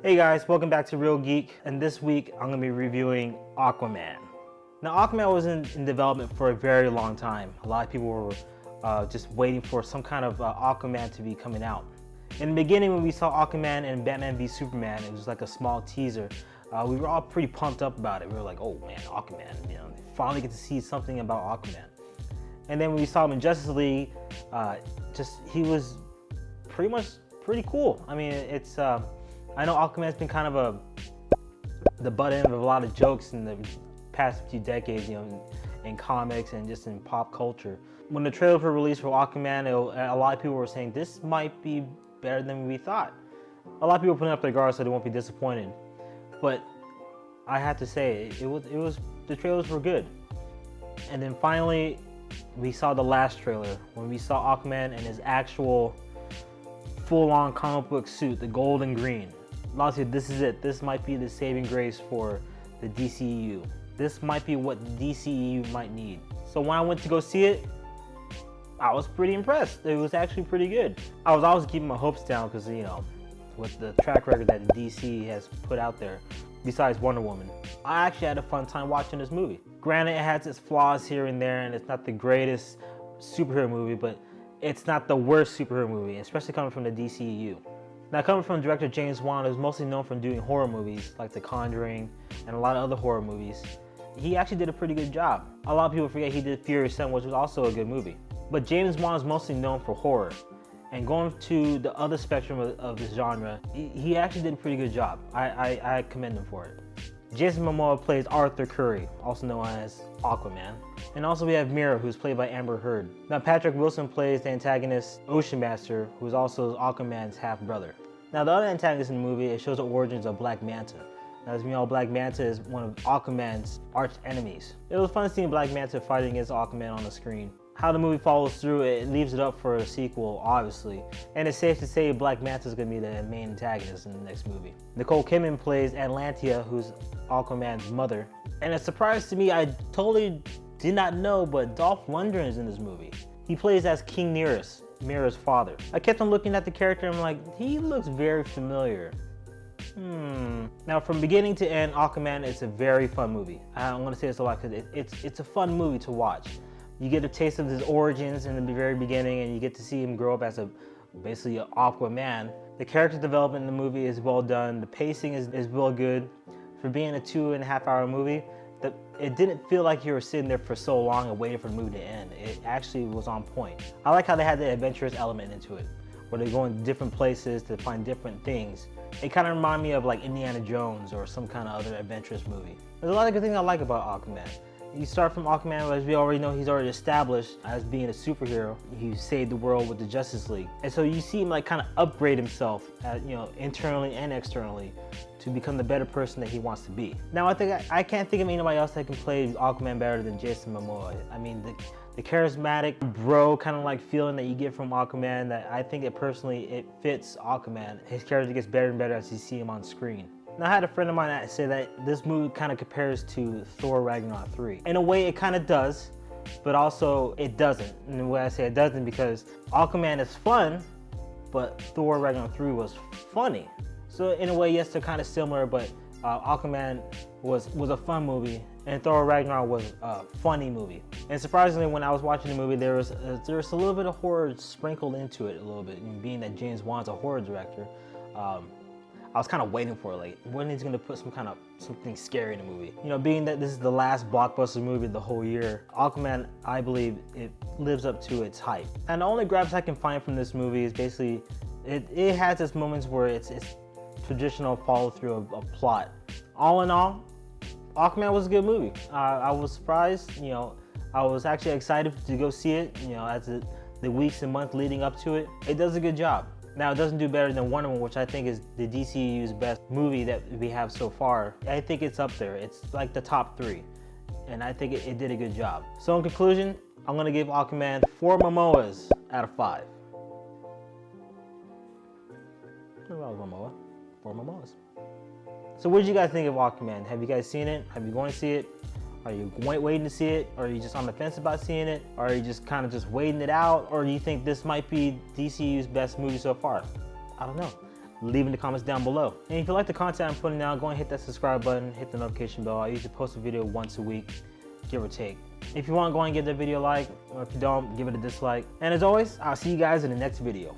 Hey guys, welcome back to Real Geek, and this week I'm going to be reviewing Aquaman. Now Aquaman was in development for a very long time. A lot of people were just waiting for some kind of Aquaman to be coming out. In the beginning, when we saw Aquaman and Batman v Superman, it was like a small teaser. We were all pretty pumped up about it. We were like, oh man, Aquaman, finally get to see something about Aquaman. And then when we saw him in Justice League, he was pretty cool. I mean, I know Aquaman's been kind of the butt end of a lot of jokes in the past few decades, in comics and just in pop culture. When the trailer was released for Aquaman, a lot of people were saying this might be better than we thought. A lot of people were putting up their guard so they won't be disappointed. But I have to say, the trailers were good. And then finally, we saw the last trailer when we saw Aquaman in his actual full-on comic book suit, the gold and green. Honestly, this is it. This might be the saving grace for the DCEU. This might be what the DCEU might need. So when I went to go see it, I was pretty impressed. It was actually pretty good. I was always keeping my hopes down because, with the track record that DC has put out there, besides Wonder Woman, I actually had a fun time watching this movie. Granted, it has its flaws here and there, and it's not the greatest superhero movie, but it's not the worst superhero movie, especially coming from the DCEU. Now, coming from director James Wan, who's mostly known for doing horror movies like The Conjuring and a lot of other horror movies, he actually did a pretty good job. A lot of people forget he did Furious 7, which was also a good movie. But James Wan is mostly known for horror. And going to the other spectrum of this genre, he actually did a pretty good job. I commend him for it. Jason Momoa plays Arthur Curry, also known as Aquaman. And also we have Mira, who's played by Amber Heard. Now Patrick Wilson plays the antagonist Ocean Master, who's also Aquaman's half-brother. Now the other antagonist in the movie, it shows the origins of Black Manta. Now, as we know, Black Manta is one of Aquaman's arch enemies. It was fun seeing Black Manta fighting against Aquaman on the screen. How the movie follows through, it leaves it up for a sequel, obviously. And it's safe to say Black Manta is going to be the main antagonist in the next movie. Nicole Kidman plays Atlantia, who's Aquaman's mother. And a surprise to me, I totally did not know, but Dolph Lundgren is in this movie. He plays as King Nereus, Mira's father. I kept on looking at the character and I'm like, he looks very familiar. Now from beginning to end, Aquaman is a very fun movie. I'm going to say this a lot because it's a fun movie to watch. You get a taste of his origins in the very beginning, and you get to see him grow up as basically an Aquaman. The character development in the movie is well done. The pacing is well good. For being a 2.5-hour movie, it didn't feel like you were sitting there for so long and waiting for the movie to end. It actually was on point. I like how they had the adventurous element into it, where they go in different places to find different things. It kind of reminded me of like Indiana Jones or some kind of other adventurous movie. There's a lot of good things I like about Aquaman. You start from Aquaman, as we already know, he's already established as being a superhero. He saved the world with the Justice League. And so you see him like kind of upgrade himself, internally and externally, to become the better person that he wants to be. Now I can't think of anybody else that can play Aquaman better than Jason Momoa. I mean, the charismatic bro kind of like feeling that you get from Aquaman, that I think it fits Aquaman. His character gets better and better as you see him on screen. Now, I had a friend of mine that said that this movie kind of compares to Thor Ragnarok 3. In a way, it kind of does, but also it doesn't. And the way I say it doesn't because Aquaman is fun, but Thor Ragnarok 3 was funny. So in a way, yes, they're kind of similar, but Aquaman was a fun movie, and Thor Ragnarok was a funny movie. And surprisingly, when I was watching the movie, there was a little bit of horror sprinkled into it a little bit, and being that James Wan's a horror director. I was kind of waiting for it, like when he's gonna put something scary in the movie. Being that this is the last blockbuster movie of the whole year, Aquaman, I believe, it lives up to its hype. And the only grabs I can find from this movie is basically, it has its moments where it's traditional follow through of a plot. All in all, Aquaman was a good movie. I was surprised, I was actually excited to go see it, as the weeks and months leading up to it. It does a good job. Now, it doesn't do better than Wonder Woman, which I think is the DCEU's best movie that we have so far. I think it's up there. It's like the top 3. And I think it did a good job. So in conclusion, I'm going to give Aquaman 4 Momoas out of 5. That was Momoa. 4 Momoas. So what did you guys think of Aquaman? Have you guys seen it? Have you going to see it? Are you waiting to see it? Or are you just on the fence about seeing it? Or are you just kind of just waiting it out? Or do you think this might be DCU's best movie so far? I don't know. leave in the comments down below. And if you like the content I'm putting out, go and hit that subscribe button, hit the notification bell. I usually post a video once a week, give or take. If you want, go and give that video a like, or if you don't, give it a dislike. And as always, I'll see you guys in the next video.